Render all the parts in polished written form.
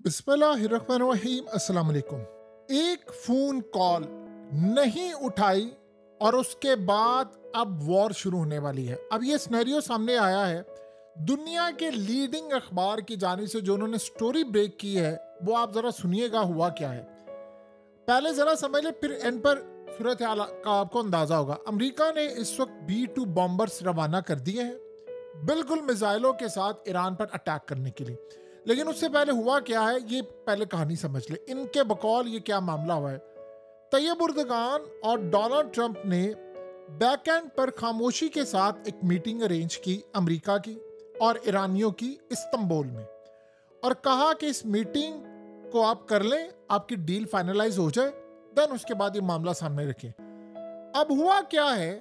बिस्मिल्लाहिर्रहमानिर्रहीम, अस्सलाम वालेकुम। एक फोन कॉल नहीं उठाई और उसके बाद अब वॉर शुरू होने वाली है। अब ये सिनेरियो सामने आया है दुनिया के लीडिंग अखबार की जानिब से, जो उन्होंने स्टोरी ब्रेक की है वो आप जरा सुनिएगा हुआ क्या है। पहले जरा समझ ले, फिर एंड पर सूरत हाल का आपको अंदाजा होगा। अमेरिका ने इस वक्त B-2 बॉम्बर्स रवाना कर दिए हैं, बिल्कुल मिसाइलों के साथ ईरान पर अटैक करने के लिए। लेकिन उससे पहले हुआ क्या है, ये पहले कहानी समझ ले। इनके बकौल ये क्या मामला हुआ है। तैयब उर्दगान और डोनाल्ड ट्रंप ने बैक एंड पर खामोशी के साथ एक मीटिंग अरेंज की, अमेरिका की और ईरानियों की, इस्तांबुल में, और कहा कि इस मीटिंग को आप कर लें, आपकी डील फाइनलाइज हो जाए, देन उसके बाद ये मामला सामने रखें। अब हुआ क्या है,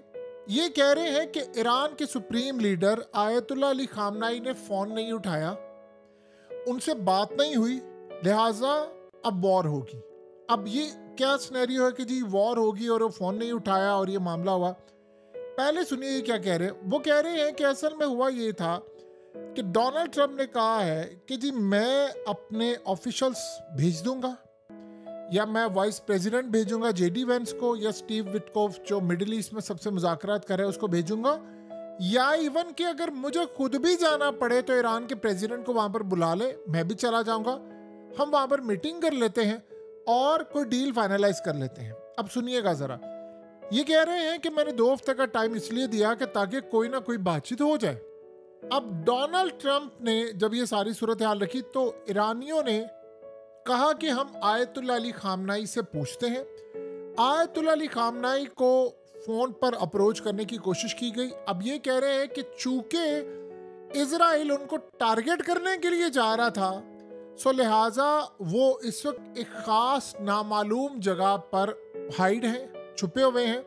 ये कह रहे हैं कि ईरान के सुप्रीम लीडर आयतुल्लाह अली खामनाई ने फोन नहीं उठाया, उनसे बात नहीं हुई, लिहाजा अब वॉर होगी। अब ये क्या सिनेरियो है कि जी वॉर होगी और वो फोन नहीं उठाया और ये मामला हुआ। पहले सुनिए क्या कह रहे हैं। वो कह रहे हैं कि असल में हुआ ये था कि डोनाल्ड ट्रंप ने कहा है कि जी मैं अपने ऑफिशियल्स भेज दूंगा, या मैं वाइस प्रेसिडेंट भेजूंगा जेडी वेंस को, या स्टीव विटकोफ जो मिडिल ईस्ट में सबसे मुज़ाकरात कर रहे हैं उसको भेजूंगा, या इवन कि अगर मुझे खुद भी जाना पड़े तो ईरान के प्रेसिडेंट को वहां पर बुला ले, मैं भी चला जाऊंगा, हम वहां पर मीटिंग कर लेते हैं और कोई डील फाइनलाइज कर लेते हैं। अब सुनिएगा जरा, ये कह रहे हैं कि मैंने 2 हफ्ते का टाइम इसलिए दिया कि ताकि कोई ना कोई बातचीत हो जाए। अब डोनाल्ड ट्रंप ने जब ये सारी सूरत हाल रखी तो ईरानियों ने कहा कि हम आयतुल्लाह अली खामनाई से पूछते हैं। आयतुल्लाह अली खामनाई को फोन पर अप्रोच करने की कोशिश की गई। अब ये कह रहे हैं कि चूंकि इजराइल उनको टारगेट करने के लिए जा रहा था, सो लिहाजा वो इस वक्त एक खास नामालूम जगह पर हाइड हैं, छुपे हुए हैं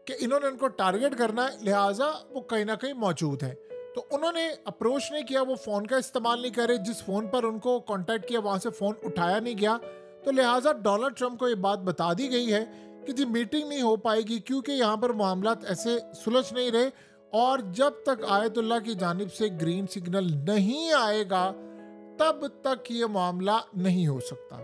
कि इन्होंने उनको टारगेट करना है, लिहाजा वो कहीं ना कहीं मौजूद हैं। तो उन्होंने अप्रोच नहीं किया, वो फ़ोन का इस्तेमाल नहीं करे, जिस फ़ोन पर उनको कांटेक्ट किया वहाँ से फ़ोन उठाया नहीं गया। तो लिहाजा डोनाल्ड ट्रंप को ये बात बता दी गई है कि जी मीटिंग नहीं हो पाएगी, क्योंकि यहाँ पर मामलात ऐसे सुलझ नहीं रहे, और जब तक आयतुल्लाह की जानिब से ग्रीन सिग्नल नहीं आएगा तब तक ये मामला नहीं हो सकता।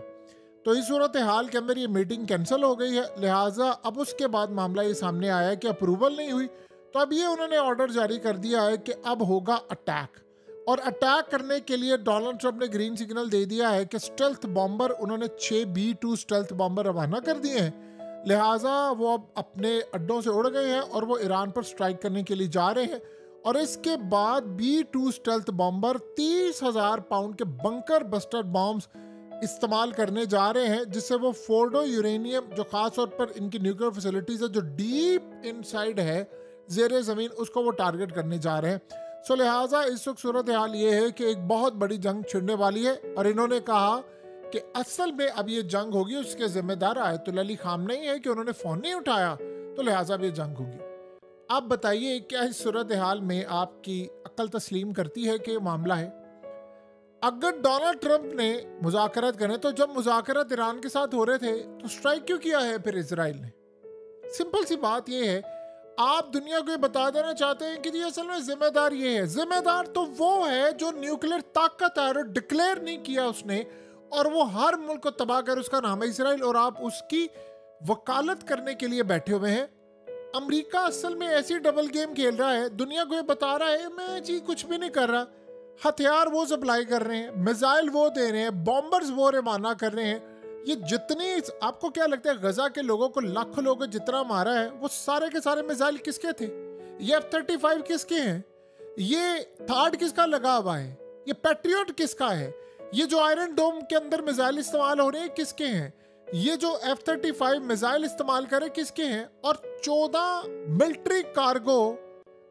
तो इस सूरत हाल के अंदर ये मीटिंग कैंसिल हो गई है। लिहाजा अब उसके बाद मामला ये सामने आया है कि अप्रूवल नहीं हुई, तो अब ये उन्होंने ऑर्डर जारी कर दिया है कि अब होगा अटैक, और अटैक करने के लिए डोनाल्ड ट्रंप ने ग्रीन सिग्नल दे दिया है कि स्टेल्थ बॉम्बर, उन्होंने 6 B-2 स्टेल्थ बॉम्बर रवाना कर दिए हैं। लिहाजा वो अब अपने अड्डों से उड़ गए हैं और वो ईरान पर स्ट्राइक करने के लिए जा रहे हैं। और इसके बाद B-2 स्टेल्थ बॉम्बर 30,000 पाउंड के बंकर बस्टर बॉम्ब्स इस्तेमाल करने जा रहे हैं, जिससे वो फोर्डो यूरेनियम, जो खास तौर पर इनकी न्यूक्लियर फैसिलिटीज है जो डीप इनसाइड है ज़ेरे ज़मीन, उसको वो टारगेट करने जा रहे हैं। सो लिहाजा इस वक्त सूरत हाल ये है कि एक बहुत बड़ी जंग छिड़ने वाली है, और इन्होंने कहा कि असल में अब ये जंग होगी, उसके जिम्मेदार आयतुल्लाह अली खामनेई है कि उन्होंने फ़ोन नहीं उठाया, तो लिहाजा अब ये जंग होगी। आप बताइए क्या इस सूरत हाल में आपकी अक्ल तस्लीम करती है कि मामला है। अगर डोनाल्ड ट्रंप ने मुज़ाकरात करें, तो जब मुज़ाकरात ईरान के साथ हो रहे थे तो स्ट्राइक क्यों किया है फिर इजराइल ने? सिंपल सी बात यह है, आप दुनिया को ये बता देना चाहते हैं कि जी असल में जिम्मेदार ये है। जिम्मेदार तो वो है जो न्यूक्लियर ताकत है और डिक्लेयर नहीं किया उसने, और वो हर मुल्क को तबाह कर, उसका नाम है इसराइल, और आप उसकी वकालत करने के लिए बैठे हुए हैं। अमेरिका असल में ऐसी डबल गेम खेल रहा है, दुनिया को ये बता रहा है मैं जी कुछ भी नहीं कर रहा, हथियार वो सप्लाई कर रहे हैं, मिसाइल वो दे रहे हैं, बॉम्बर्स वो रवाना कर रहे हैं। ये जितनी, आपको क्या लगता है गजा के लोगों को, लाखों लोगों को जितना मारा है, वो सारे के सारे मिसाइल किसके थे? ये F-35 किसके हैं? ये थार्ड किसका लगा हुआ है? ये पैट्रियट किसका है? ये जो आयरन डोम के अंदर मिसाइल इस्तेमाल हो रहे हैं किसके हैं? ये जो F-35 मिसाइल इस्तेमाल करे किसके हैं? और 14 मिलिट्री कार्गो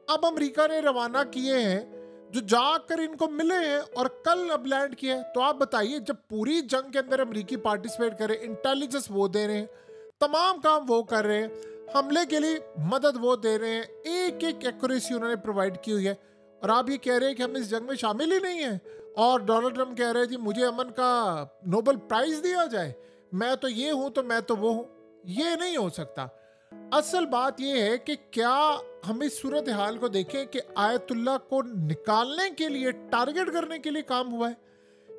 अब अमेरिका ने रवाना किए हैं, जो जाकर इनको मिले हैं और कल अब लैंड किया है। तो आप बताइए, जब पूरी जंग के अंदर अमेरिकी पार्टिसिपेट करे, इंटेलिजेंस वो दे रहे हैं, तमाम काम वो कर रहे हैं, हमले के लिए मदद वो दे रहे हैं, एक एक एक्यूरेसी उन्होंने प्रोवाइड की हुई है, और आप ये कह रहे हैं कि हम इस जंग में शामिल ही नहीं हैं। और डोनाल्ड ट्रंप कह रहे हैं जी मुझे अमन का नोबेल प्राइज दिया जाए, मैं तो ये हूं तो मैं तो वो हूं। ये नहीं हो सकता। असल बात यह है कि क्या हम इस सूरत हाल को देखें कि आयतुल्लाह को निकालने के लिए, टारगेट करने के लिए काम हुआ है,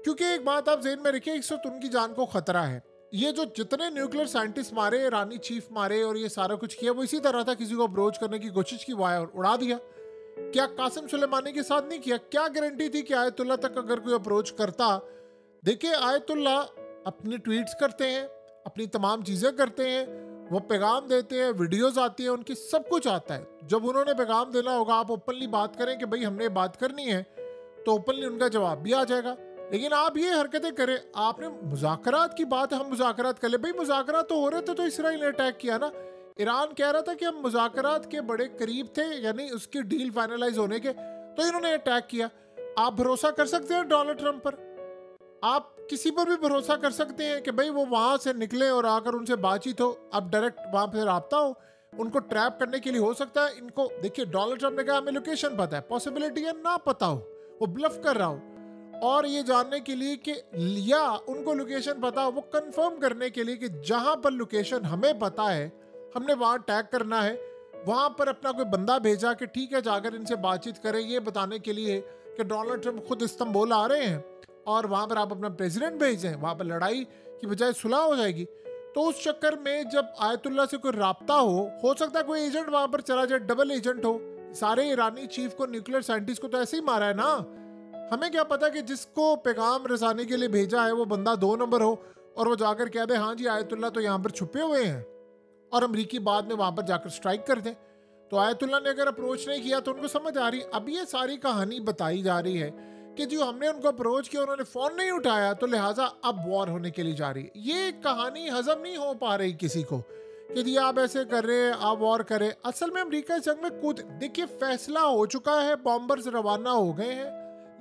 क्योंकि एक बात आप जेहन में रखिए, इस वक्त उनकी जान को खतरा है। ये जो जितने न्यूक्लियर साइंटिस्ट मारे, ईरानी चीफ मारे और ये सारा कुछ किया, वो इसी तरह था, किसी को अप्रोच करने की कोशिश की, वाया और उड़ा दिया। क्या कासिम सुलेमानी के साथ नहीं किया? क्या गारंटी थी कि आयतुल्ला तक अगर कोई अप्रोच करता? देखिए, आयतुल्ला अपनी ट्वीट्स करते हैं, अपनी तमाम चीज़ें करते हैं, वो पैगाम देते हैं, वीडियोस आती हैं उनकी, सब कुछ आता है। जब उन्होंने पैगाम देना होगा, आप ओपनली बात करें कि भाई हमने बात करनी है, तो ओपनली उनका जवाब भी आ जाएगा। लेकिन आप ये हरकतें करें, आपने मुज़ाकरात की बात है, हम मुज़ाकरात कर ले, भाई मुज़ाकरात तो हो रहे थे, तो इसराइल ने अटैक किया ना। ईरान कह रहा था कि हम मुज़ाकरात के बड़े करीब थे, यानी उसकी डील फाइनलाइज होने के, तो इन्होंने अटैक किया। आप भरोसा कर सकते हैं डोनाल्ड ट्रंप पर? आप किसी पर भी भरोसा कर सकते हैं कि भाई वो वहां से निकले और आकर उनसे बातचीत हो, अब डायरेक्ट वहां पे रब्ता हो? उनको ट्रैप करने के लिए हो सकता है इनको। देखिए, डोनाल्ड ट्रंप ने कहा हमें लोकेशन पता है, पॉसिबिलिटी है ना पता हो, वो ब्लफ कर रहा हो। और ये जानने के लिए कि या उनको लोकेशन पता हो, वो कंफर्म करने के लिए कि जहां पर लोकेशन हमें पता है, हमने वहां टैग करना है, वहां पर अपना कोई बंदा भेजा कि ठीक है जाकर इनसे बातचीत करें, ये बताने के लिए कि डोनाल्ड ट्रंप खुद इस्तांबुल आ रहे हैं और वहां पर आप अपना प्रेसिडेंट भेज दें, वहां पर लड़ाई की बजाय सुलह हो जाएगी। तो उस चक्कर में जब आयतुल्ला से कोई राब्ता हो सकता है कोई एजेंट वहां पर चला जाए, डबल एजेंट हो। सारे ईरानी चीफ को, न्यूक्लियर साइंटिस्ट को तो ऐसे ही मारा है ना। हमें क्या पता कि जिसको पैगाम रसाने के लिए भेजा है वो बंदा 2 नंबर हो और वो जाकर कह दे हाँ जी आयतुल्ला तो यहाँ पर छुपे हुए हैं, और अमरीकी बाद में वहां पर जाकर स्ट्राइक कर दें। तो आयतुल्ला ने अगर अप्रोच नहीं किया तो उनको समझ आ रही, अब ये सारी कहानी बताई जा रही है कि जो हमने उनको अप्रोच किया उन्होंने फोन नहीं उठाया, तो लिहाजा अब वॉर होने के लिए जा रही है। ये कहानी हजम नहीं हो पा रही किसी को कि जी आप ऐसे कर रहे हैं, आप वॉर करें। असल में अमेरिका इस जंग में कूद, देखिए फैसला हो चुका है, बॉम्बर्स रवाना हो गए हैं,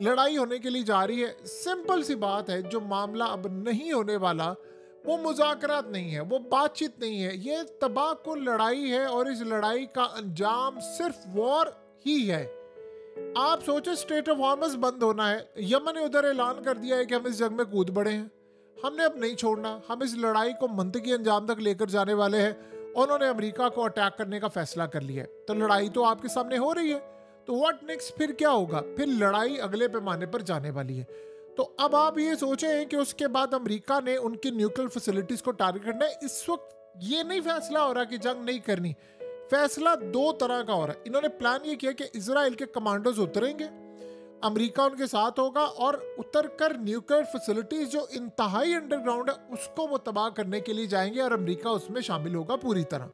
लड़ाई होने के लिए जा रही है। सिंपल सी बात है, जो मामला अब नहीं होने वाला वो मुज़ाकरात नहीं है, वो बातचीत नहीं है, ये तबाहकुन लड़ाई है और इस लड़ाई का अंजाम सिर्फ वॉर ही है। आप सोचे स्टेट ऑफ हार्मस बंद होना है, यमन ने उधर ऐलान कर दिया है कि हम इस जंग में कूद पड़े हैं, हमने अब नहीं छोड़ना, हम इस लड़ाई को मंतकी अंजाम तक लेकर जाने वाले हैं। उन्होंने अमेरिका को अटैक करने का फैसला कर लिया है, तो लड़ाई तो आपके सामने हो रही है। तो व्हाट नेक्स्ट? फिर क्या होगा? फिर लड़ाई अगले पैमाने पर जाने वाली है। तो अब आप ये सोचें कि उसके बाद अमेरिका ने उनकी न्यूक्लियर फैसिलिटीज को टारगेट करना है। इस वक्त ये नहीं फैसला हो रहा कि जंग नहीं करनी, फैसला 2 तरह का हो रहा है। इन्होंने प्लान ये किया कि इजराइल के कमांडोज उतरेंगे, अमेरिका उनके साथ होगा और उतरकर न्यूक्लियर फैसिलिटीज जो इंतहाई अंडरग्राउंड है उसको वो तबाह करने के लिए जाएंगे और अमेरिका उसमें शामिल होगा पूरी तरह।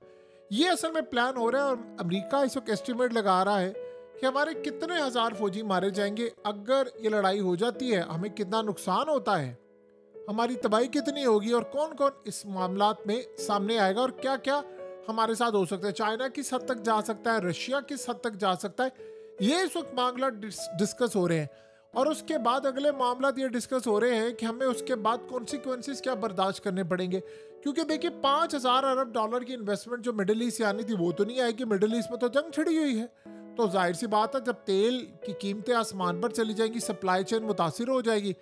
ये असल में प्लान हो रहा है और अमेरिका इस वक्त एस्टिमेट लगा रहा है कि हमारे कितने हजार फौजी मारे जाएंगे अगर ये लड़ाई हो जाती है, हमें कितना नुकसान होता है, हमारी तबाही कितनी होगी और कौन कौन इस मामलात में सामने आएगा और क्या क्या हमारे साथ हो सकता है। चाइना किस हद तक जा सकता है, रशिया किस हद तक जा सकता है, ये इस वक्त मामला डिस्कस हो रहे हैं। और उसके बाद अगले मामला ये डिस्कस हो रहे हैं कि हमें उसके बाद कॉन्सिक्वेंसेस क्या बर्दाश्त करने पड़ेंगे। क्योंकि देखिए 5,000 अरब डॉलर की इन्वेस्टमेंट जो मिडिल ईस्ट से आनी थी वो तो नहीं आएगी, मिडिल ईस्ट में तो जंग छिड़ी हुई है। तो जाहिर सी बात है, जब तेल की कीमतें आसमान पर चली जाएंगी, सप्लाई चेन मुतासिर हो जाएगी,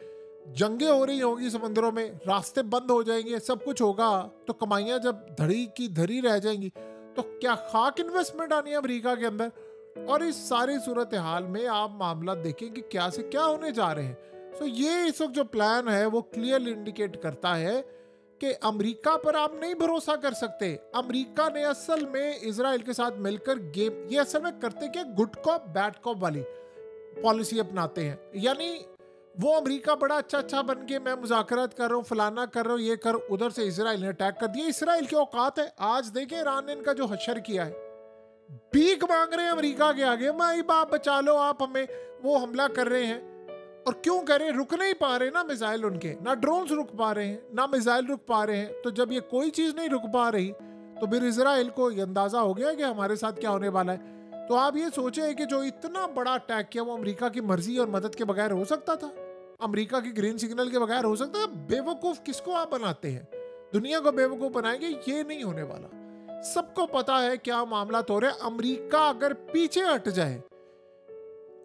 जंगें हो रही होंगी समुद्रों में, रास्ते बंद हो जाएंगे, सब कुछ होगा, तो कमाइयाँ जब धड़ी की धड़ी रह जाएंगी तो क्या खाक इन्वेस्टमेंट आनी है अमेरिका के अंदर। और इस सारी सूरत हाल में आप मामला देखें कि क्या से क्या होने जा रहे हैं। तो ये इस वक्त जो प्लान है वो क्लियरली इंडिकेट करता है कि अमेरिका पर आप नहीं भरोसा कर सकते। अमेरिका ने असल में इजराइल के साथ मिलकर गेम, ये असल में करते क्या, गुड कॉप बैड कॉप वाली पॉलिसी अपनाते हैं। यानी वो अमेरिका बड़ा अच्छा बन के मैं मुज़ाकरात कर रहा हूँ, फलाना कर रहा हूँ, ये कर, उधर से इजराइल ने अटैक कर दिया। इजराइल की औकात है। आज देखें ईरान ने इनका जो हशर किया है, भीख मांग रहे हैं अमेरिका के आगे, माई बाप बचा लो आप हमें, वो हमला कर रहे हैं। और क्यों कर रहे हैं? रुक नहीं पा रहे ना मिसाइल उनके, ना ड्रोन्स रुक पा रहे हैं, ना मिसाइल रुक पा रहे हैं। तो जब ये कोई चीज़ नहीं रुक पा रही तो फिर इजराइल को ये अंदाज़ा हो गया कि हमारे साथ क्या होने वाला है। तो आप ये सोचें कि जो इतना बड़ा अटैक किया वो अमेरिका की मर्जी और मदद के बगैर हो सकता था, अमेरिका की ग्रीन सिग्नल के बगैर हो सकता है। बेवकूफ़ किसको आप बनाते हैं? दुनिया को बेवकूफ़ बनाएंगे, ये नहीं होने वाला। सबको पता है क्या मामला हो रहा है। अमेरिका अगर पीछे हट जाए,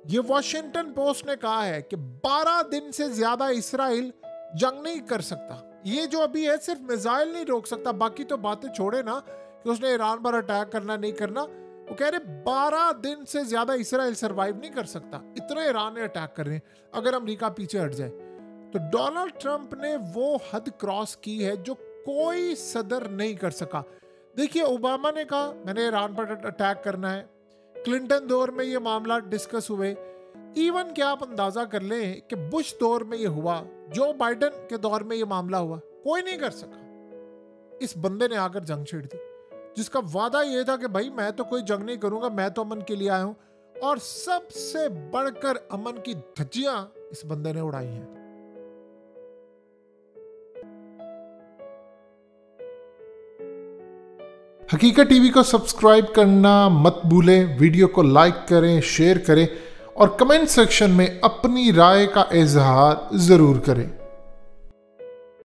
ये वॉशिंगटन पोस्ट ने कहा है कि 12 दिन से ज्यादा इस्राइल जंग नहीं कर सकता। ये जो अभी है सिर्फ मिसाइल नहीं रोक सकता, बाकी तो बातें छोड़े ना कि उसने ईरान पर अटैक करना नहीं करना, वो कह रहे 12 दिन से ज्यादा इस्राइल सरवाइव नहीं कर सकता, इतने ईरान ने अटैक कर रहे हैं अगर अमेरिका पीछे हट जाए। तो डोनाल्ड ट्रंप ने वो हद क्रॉस की है जो कोई सदर नहीं कर सका। देखिए, ओबामा ने कहा मैंने ईरान पर अटैक करना है, क्लिंटन दौर में ये मामला डिस्कस हुए, इवन क्या आप अंदाजा कर लें कि बुश दौर में ये हुआ, जो बाइडेन के दौर में ये मामला हुआ, कोई नहीं कर सका। इस बंदे ने आकर जंग छेड़ दी, जिसका वादा ये था कि भाई मैं तो कोई जंग नहीं करूंगा, मैं तो अमन के लिए आया हूं, और सबसे बढ़कर अमन की धज्जियां इस बंदे ने उड़ाई हैं। हकीकत टीवी को सब्सक्राइब करना मत भूलें, वीडियो को लाइक करें, शेयर करें और कमेंट सेक्शन में अपनी राय का इजहार जरूर करें।